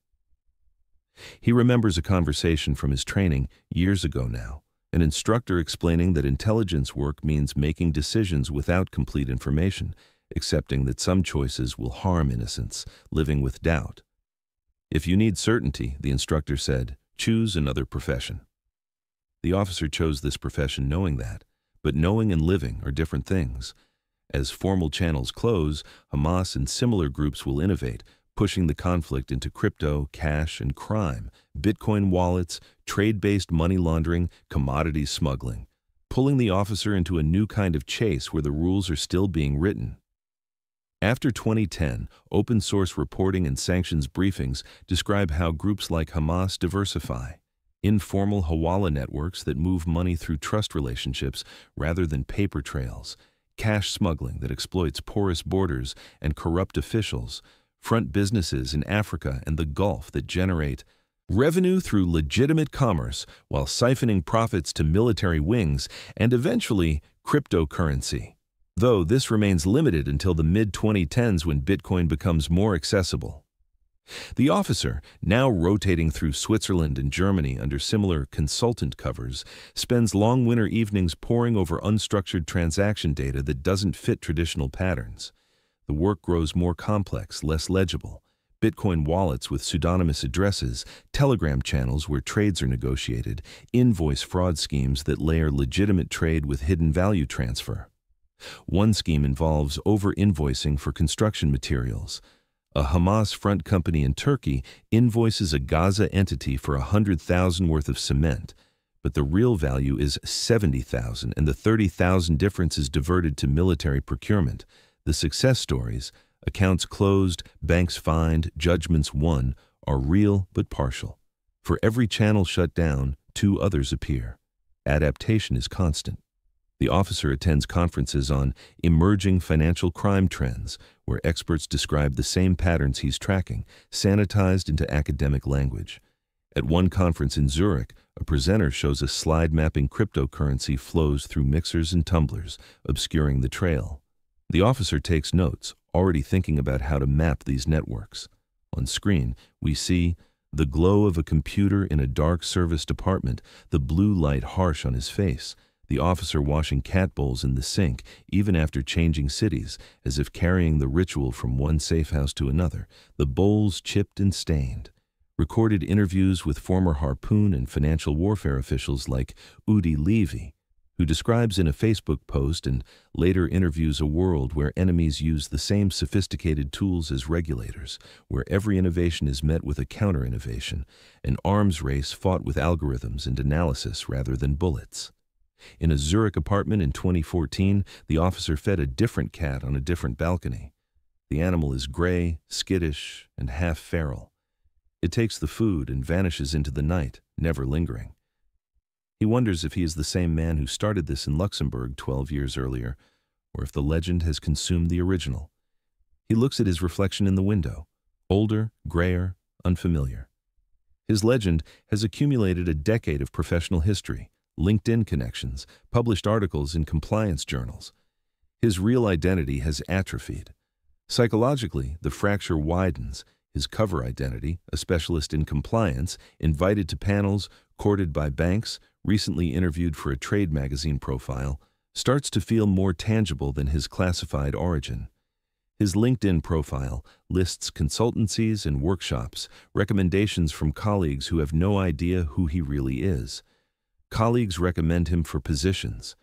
He remembers a conversation from his training years ago now, an instructor explaining that intelligence work means making decisions without complete information, accepting that some choices will harm innocence, living with doubt. If you need certainty, the instructor said, choose another profession. The officer chose this profession knowing that, but knowing and living are different things. As formal channels close, Hamas and similar groups will innovate, pushing the conflict into crypto, cash, and crime, Bitcoin wallets, trade-based money laundering, commodities smuggling, pulling the officer into a new kind of chase where the rules are still being written. After 2010, open-source reporting and sanctions briefings describe how groups like Hamas diversify. Informal hawala networks that move money through trust relationships rather than paper trails, cash smuggling that exploits porous borders and corrupt officials, front businesses in Africa and the Gulf that generate revenue through legitimate commerce while siphoning profits to military wings, and eventually cryptocurrency. Though this remains limited until the mid-2010s when Bitcoin becomes more accessible. The officer, now rotating through Switzerland and Germany under similar consultant covers, spends long winter evenings poring over unstructured transaction data that doesn't fit traditional patterns. The work grows more complex, less legible. Bitcoin wallets with pseudonymous addresses, Telegram channels where trades are negotiated, invoice fraud schemes that layer legitimate trade with hidden value transfer. One scheme involves over-invoicing for construction materials. A Hamas front company in Turkey invoices a Gaza entity for $100,000 worth of cement, but the real value is $70,000 and the $30,000 difference is diverted to military procurement. The success stories, accounts closed, banks fined, judgments won, are real but partial. For every channel shut down, 2 others appear. Adaptation is constant. The officer attends conferences on emerging financial crime trends, where experts describe the same patterns he's tracking, sanitized into academic language. At one conference in Zurich, a presenter shows a slide mapping cryptocurrency flows through mixers and tumblers, obscuring the trail. The officer takes notes, already thinking about how to map these networks. On screen, we see the glow of a computer in a dark service department, the blue light harsh on his face, the officer washing cat bowls in the sink, even after changing cities, as if carrying the ritual from one safe house to another, the bowls chipped and stained. Recorded interviews with former Harpoon and financial warfare officials like Udi Levy, who describes in a Facebook post and later interviews a world where enemies use the same sophisticated tools as regulators, where every innovation is met with a counter-innovation, an arms race fought with algorithms and analysis rather than bullets. In a Zurich apartment in 2014, the officer fed a different cat on a different balcony. The animal is gray, skittish, and half feral. It takes the food and vanishes into the night, never lingering. He wonders if he is the same man who started this in Luxembourg 12 years earlier, or if the legend has consumed the original. He looks at his reflection in the window, older, grayer, unfamiliar. His legend has accumulated a decade of professional history, LinkedIn connections, published articles in compliance journals. His real identity has atrophied. Psychologically, the fracture widens. His cover identity, a specialist in compliance, invited to panels, courted by banks, recently interviewed for a trade magazine profile, starts to feel more tangible than his classified origin. His LinkedIn profile lists consultancies and workshops, recommendations from colleagues who have no idea who he really is. Colleagues recommend him for positions.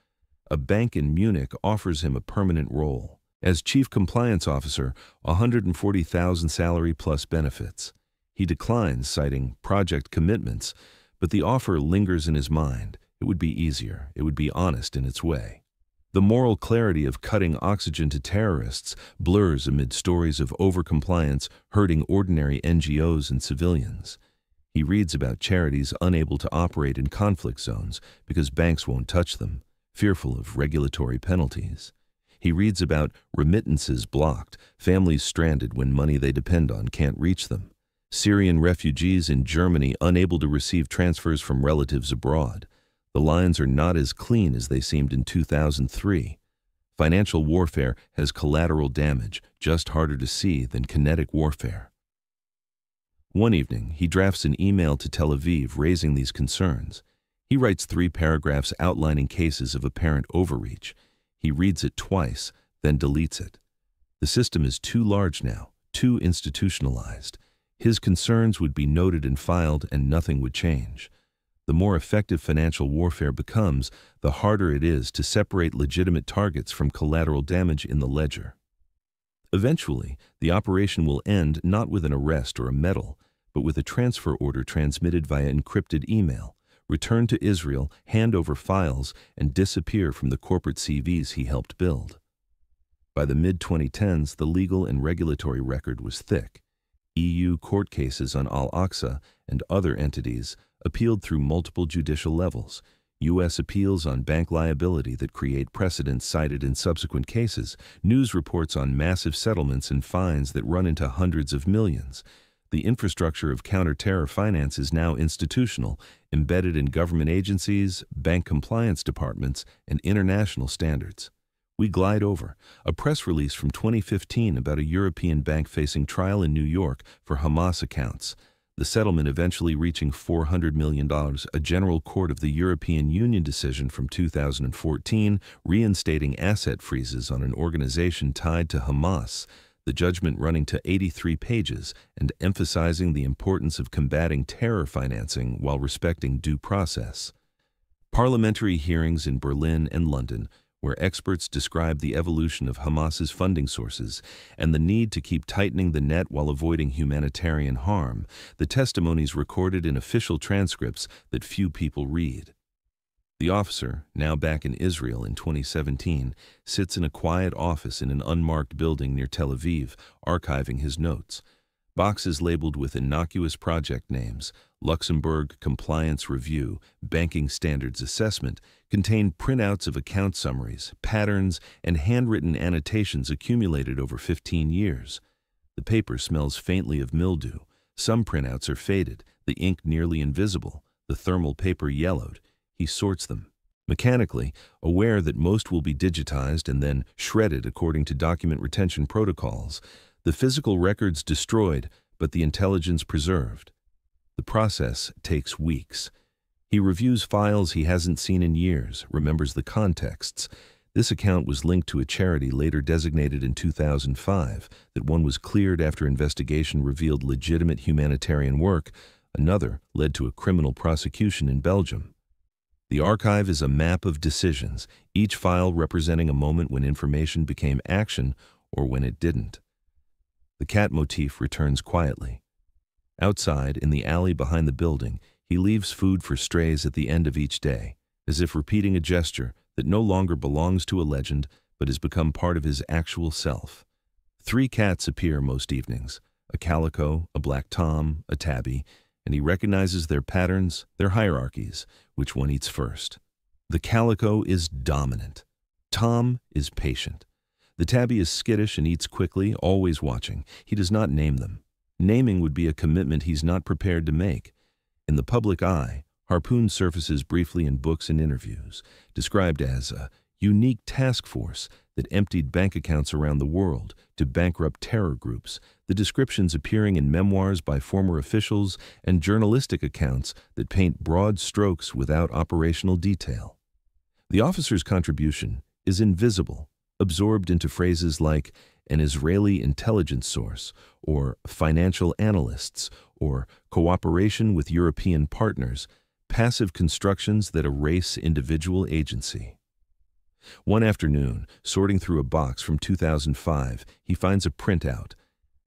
A bank in Munich offers him a permanent role. As Chief Compliance Officer, $140,000 salary plus benefits. He declines, citing project commitments, but the offer lingers in his mind. It would be easier. It would be honest in its way. The moral clarity of cutting oxygen to terrorists blurs amid stories of overcompliance hurting ordinary NGOs and civilians. He reads about charities unable to operate in conflict zones because banks won't touch them, fearful of regulatory penalties. He reads about remittances blocked, families stranded when money they depend on can't reach them, Syrian refugees in Germany unable to receive transfers from relatives abroad. The lines are not as clean as they seemed in 2003. Financial warfare has collateral damage, just harder to see than kinetic warfare. One evening, he drafts an email to Tel Aviv raising these concerns. He writes 3 paragraphs outlining cases of apparent overreach. He reads it twice, then deletes it. The system is too large now, too institutionalized. His concerns would be noted and filed, and nothing would change. The more effective financial warfare becomes, the harder it is to separate legitimate targets from collateral damage in the ledger. Eventually, the operation will end not with an arrest or a medal, but with a transfer order transmitted via encrypted email, return to Israel, hand over files, and disappear from the corporate CVs he helped build. By the mid-2010s, the legal and regulatory record was thick. EU court cases on Al-Aqsa and other entities appealed through multiple judicial levels, U.S. appeals on bank liability that create precedents cited in subsequent cases, news reports on massive settlements and fines that run into hundreds of millions. The infrastructure of counter-terror finance is now institutional, embedded in government agencies, bank compliance departments, and international standards. We glide over a press release from 2015 about a European bank facing trial in New York for Hamas accounts. The settlement eventually reaching $400 million, a General Court of the European Union decision from 2014 reinstating asset freezes on an organization tied to Hamas, the judgment running to 83 pages and emphasizing the importance of combating terror financing while respecting due process. Parliamentary hearings in Berlin and London, where experts describe the evolution of Hamas's funding sources and the need to keep tightening the net while avoiding humanitarian harm, the testimonies recorded in official transcripts that few people read. The officer, now back in Israel in 2017, sits in a quiet office in an unmarked building near Tel Aviv, archiving his notes. Boxes labeled with innocuous project names, Luxembourg Compliance Review, Banking Standards Assessment, contain printouts of account summaries, patterns, and handwritten annotations accumulated over 15 years. The paper smells faintly of mildew. Some printouts are faded, the ink nearly invisible, the thermal paper yellowed. He sorts them. Mechanically, aware that most will be digitized and then shredded according to document retention protocols, the physical records destroyed, but the intelligence preserved. The process takes weeks. He reviews files he hasn't seen in years, remembers the contexts. This account was linked to a charity later designated in 2005, that one was cleared after investigation revealed legitimate humanitarian work, another led to a criminal prosecution in Belgium. The archive is a map of decisions, each file representing a moment when information became action or when it didn't. The cat motif returns quietly. Outside, in the alley behind the building, he leaves food for strays at the end of each day, as if repeating a gesture that no longer belongs to a legend but has become part of his actual self. 3 cats appear most evenings, a calico, a black tom, a tabby, and he recognizes their patterns, their hierarchies, which one eats first. The calico is dominant. Tom is patient. The tabby is skittish and eats quickly, always watching. He does not name them. Naming would be a commitment he's not prepared to make. In the public eye, Harpoon surfaces briefly in books and interviews, described as a unique task force that emptied bank accounts around the world to bankrupt terror groups, the descriptions appearing in memoirs by former officials and journalistic accounts that paint broad strokes without operational detail. The officer's contribution is invisible, absorbed into phrases like an Israeli intelligence source, or financial analysts, or cooperation with European partners, passive constructions that erase individual agency. One afternoon, sorting through a box from 2005, he finds a printout,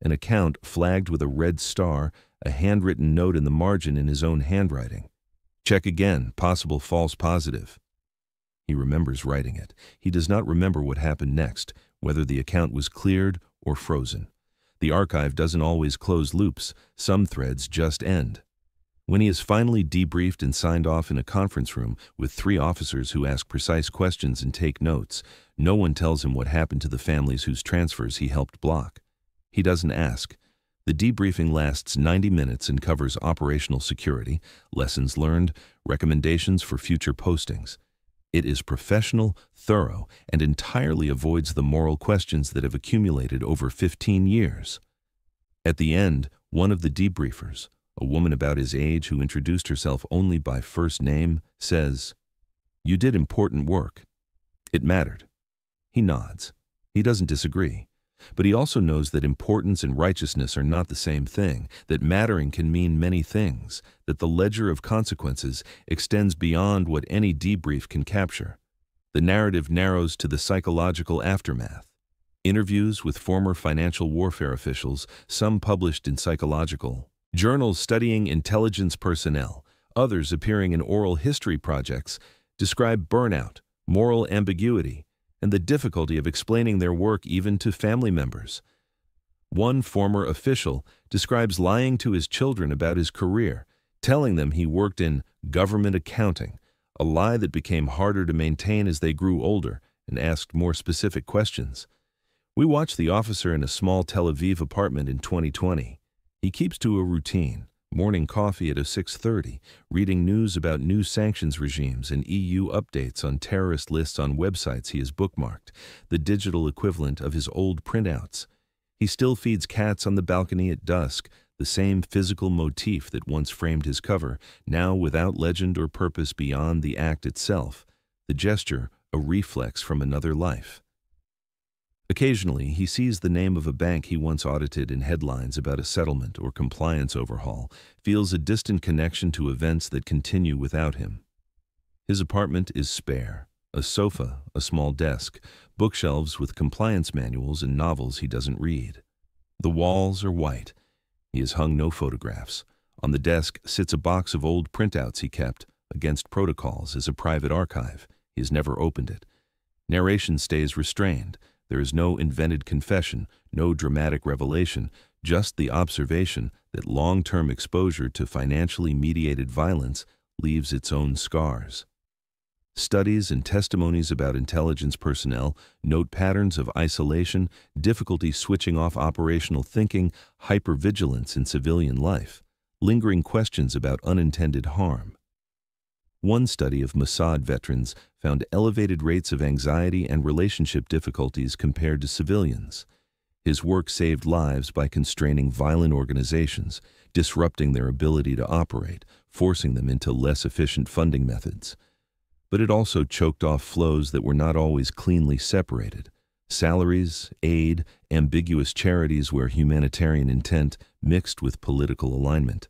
an account flagged with a red star, a handwritten note in the margin in his own handwriting. Check again, possible false positive. He remembers writing it. He does not remember what happened next, whether the account was cleared or frozen. The archive doesn't always close loops. Some threads just end. When he is finally debriefed and signed off in a conference room with 3 officers who ask precise questions and take notes, no one tells him what happened to the families whose transfers he helped block. He doesn't ask. The debriefing lasts 90 minutes and covers operational security, lessons learned, recommendations for future postings. It is professional, thorough, and entirely avoids the moral questions that have accumulated over 15 years. At the end, one of the debriefers, a woman about his age who introduced herself only by first name, says, "You did important work. It mattered." He nods. He doesn't disagree. But he also knows that importance and righteousness are not the same thing, that mattering can mean many things, that the ledger of consequences extends beyond what any debrief can capture. The narrative narrows to the psychological aftermath. Interviews with former financial warfare officials, some published in psychological journals studying intelligence personnel, others appearing in oral history projects, describe burnout, moral ambiguity, and the difficulty of explaining their work even to family members. One former official describes lying to his children about his career, telling them he worked in government accounting, a lie that became harder to maintain as they grew older and asked more specific questions. We watched the officer in a small Tel Aviv apartment in 2020. He keeps to a routine. Morning coffee at 6:30, reading news about new sanctions regimes and EU updates on terrorist lists on websites he has bookmarked, the digital equivalent of his old printouts. He still feeds cats on the balcony at dusk, the same physical motif that once framed his cover, now without legend or purpose beyond the act itself, the gesture a reflex from another life. Occasionally, he sees the name of a bank he once audited in headlines about a settlement or compliance overhaul, feels a distant connection to events that continue without him. His apartment is spare. A sofa, a small desk, bookshelves with compliance manuals and novels he doesn't read. The walls are white. He has hung no photographs. On the desk sits a box of old printouts he kept, against protocols, as a private archive. He has never opened it. Narration stays restrained. There is no invented confession, no dramatic revelation, just the observation that long-term exposure to financially mediated violence leaves its own scars. Studies and testimonies about intelligence personnel note patterns of isolation, difficulty switching off operational thinking, hypervigilance in civilian life, lingering questions about unintended harm. One study of Mossad veterans found elevated rates of anxiety and relationship difficulties compared to civilians. His work saved lives by constraining violent organizations, disrupting their ability to operate, forcing them into less efficient funding methods. But it also choked off flows that were not always cleanly separated. Salaries, aid, ambiguous charities where humanitarian intent mixed with political alignment.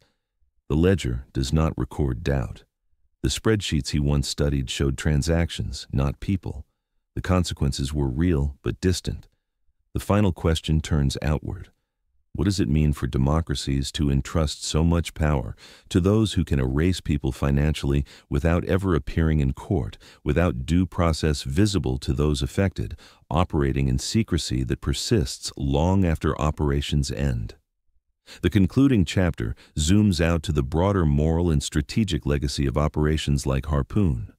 The ledger does not record doubt. The spreadsheets he once studied showed transactions, not people. The consequences were real but distant. The final question turns outward. What does it mean for democracies to entrust so much power to those who can erase people financially without ever appearing in court, without due process visible to those affected, operating in secrecy that persists long after operations end? The concluding chapter zooms out to the broader moral and strategic legacy of operations like Harpoon.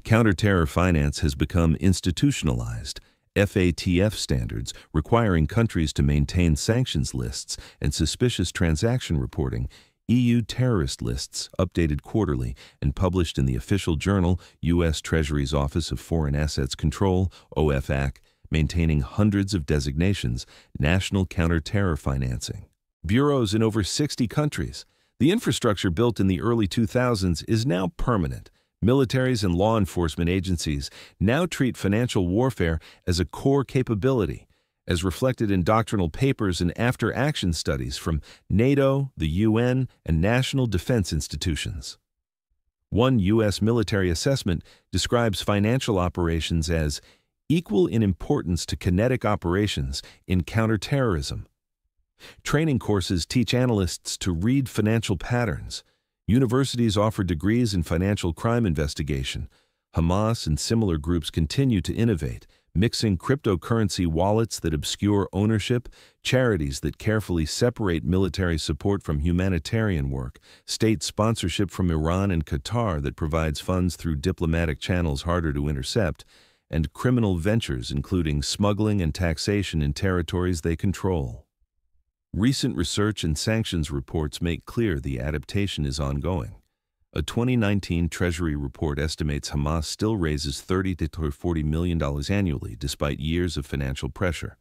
Counterterror finance has become institutionalized. FATF standards requiring countries to maintain sanctions lists and suspicious transaction reporting, EU terrorist lists updated quarterly and published in the official journal, U.S. Treasury's Office of Foreign Assets Control, OFAC, maintaining hundreds of designations, national counterterror financing. Bureaus in over 60 countries. The infrastructure built in the early 2000s is now permanent. Militaries and law enforcement agencies now treat financial warfare as a core capability, as reflected in doctrinal papers and after-action studies from NATO, the UN, and national defense institutions. One U.S. military assessment describes financial operations as equal in importance to kinetic operations in counterterrorism. Training courses teach analysts to read financial patterns. Universities offer degrees in financial crime investigation. Hamas and similar groups continue to innovate, mixing cryptocurrency wallets that obscure ownership, charities that carefully separate military support from humanitarian work, state sponsorship from Iran and Qatar that provides funds through diplomatic channels harder to intercept, and criminal ventures including smuggling and taxation in territories they control. Recent research and sanctions reports make clear the adaptation is ongoing. A 2019 Treasury report estimates Hamas still raises $30 to $40 million annually despite years of financial pressure.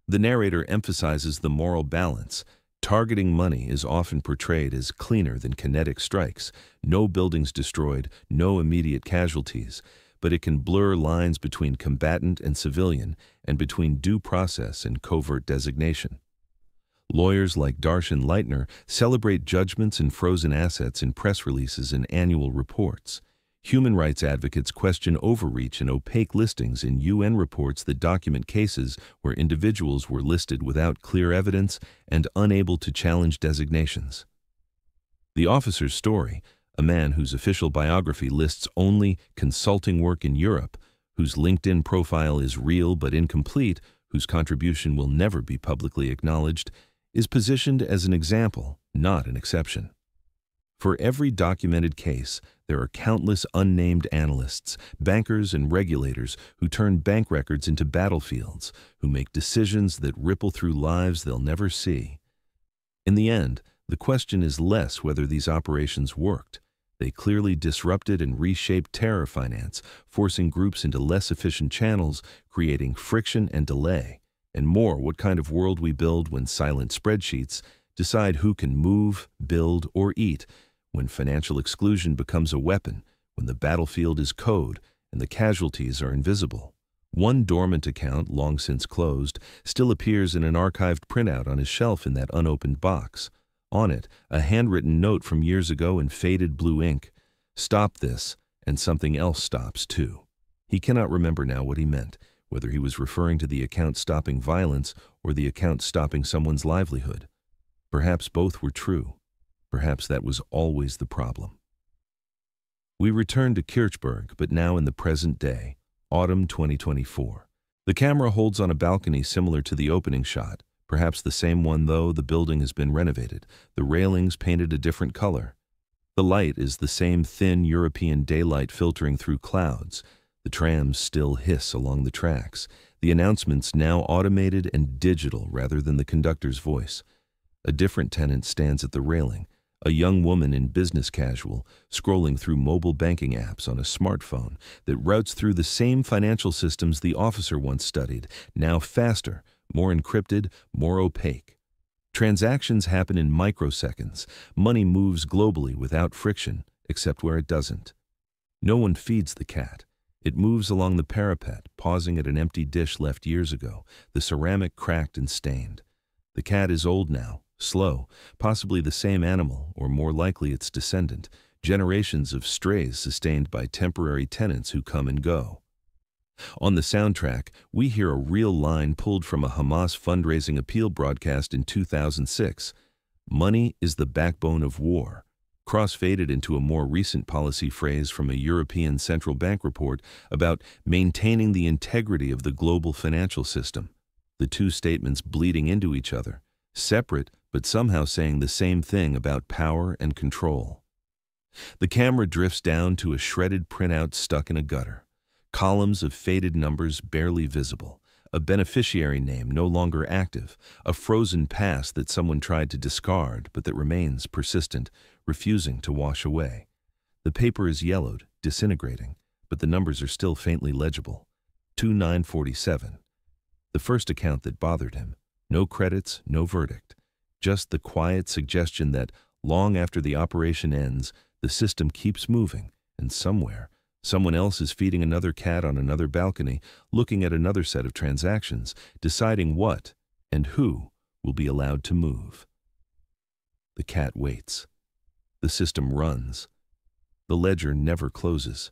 The narrator emphasizes the moral balance. Targeting money is often portrayed as cleaner than kinetic strikes. No buildings destroyed, no immediate casualties, but it can blur lines between combatant and civilian and between due process and covert designation. Lawyers like Darshan Leitner celebrate judgments and frozen assets in press releases and annual reports. Human rights advocates question overreach and opaque listings in UN reports that document cases where individuals were listed without clear evidence and unable to challenge designations. The officer's story, a man whose official biography lists only consulting work in Europe, whose LinkedIn profile is real but incomplete, whose contribution will never be publicly acknowledged, is positioned as an example, not an exception. For every documented case, there are countless unnamed analysts, bankers, and regulators who turn bank records into battlefields, who make decisions that ripple through lives they'll never see. In the end, the question is less whether these operations worked. They clearly disrupted and reshaped terror finance, forcing groups into less efficient channels, creating friction and delay. And more, what kind of world we build when silent spreadsheets decide who can move, build, or eat, when financial exclusion becomes a weapon, when the battlefield is code and the casualties are invisible. One dormant account, long since closed, still appears in an archived printout on his shelf in that unopened box. On it, a handwritten note from years ago in faded blue ink. Stop this, and something else stops too. He cannot remember now what he meant, whether he was referring to the account stopping violence or the account stopping someone's livelihood. Perhaps both were true. Perhaps that was always the problem. We return to Kirchberg, but now in the present day, autumn 2024. The camera holds on a balcony similar to the opening shot, perhaps the same one though the building has been renovated, the railings painted a different color. The light is the same thin European daylight filtering through clouds. The trams still hiss along the tracks, the announcements now automated and digital rather than the conductor's voice. A different tenant stands at the railing, a young woman in business casual, scrolling through mobile banking apps on a smartphone that routes through the same financial systems the officer once studied, now faster, more encrypted, more opaque. Transactions happen in microseconds. Money moves globally without friction, except where it doesn't. No one feeds the cat. It moves along the parapet, pausing at an empty dish left years ago, the ceramic cracked and stained. The cat is old now, slow, possibly the same animal, or more likely its descendant, generations of strays sustained by temporary tenants who come and go. On the soundtrack, we hear a real line pulled from a Hamas fundraising appeal broadcast in 2006. Money is the backbone of war. Cross-faded into a more recent policy phrase from a European Central Bank report about maintaining the integrity of the global financial system. The two statements bleeding into each other, separate but somehow saying the same thing about power and control. The camera drifts down to a shredded printout stuck in a gutter. Columns of faded numbers barely visible, a beneficiary name no longer active, a frozen past that someone tried to discard but that remains persistent, refusing to wash away. The paper is yellowed, disintegrating, but the numbers are still faintly legible. 2947. The first account that bothered him. No credits, no verdict. Just the quiet suggestion that, long after the operation ends, the system keeps moving, and somewhere, Someone else is feeding another cat on another balcony, looking at another set of transactions, deciding what and who will be allowed to move. The cat waits. The system runs. The ledger never closes.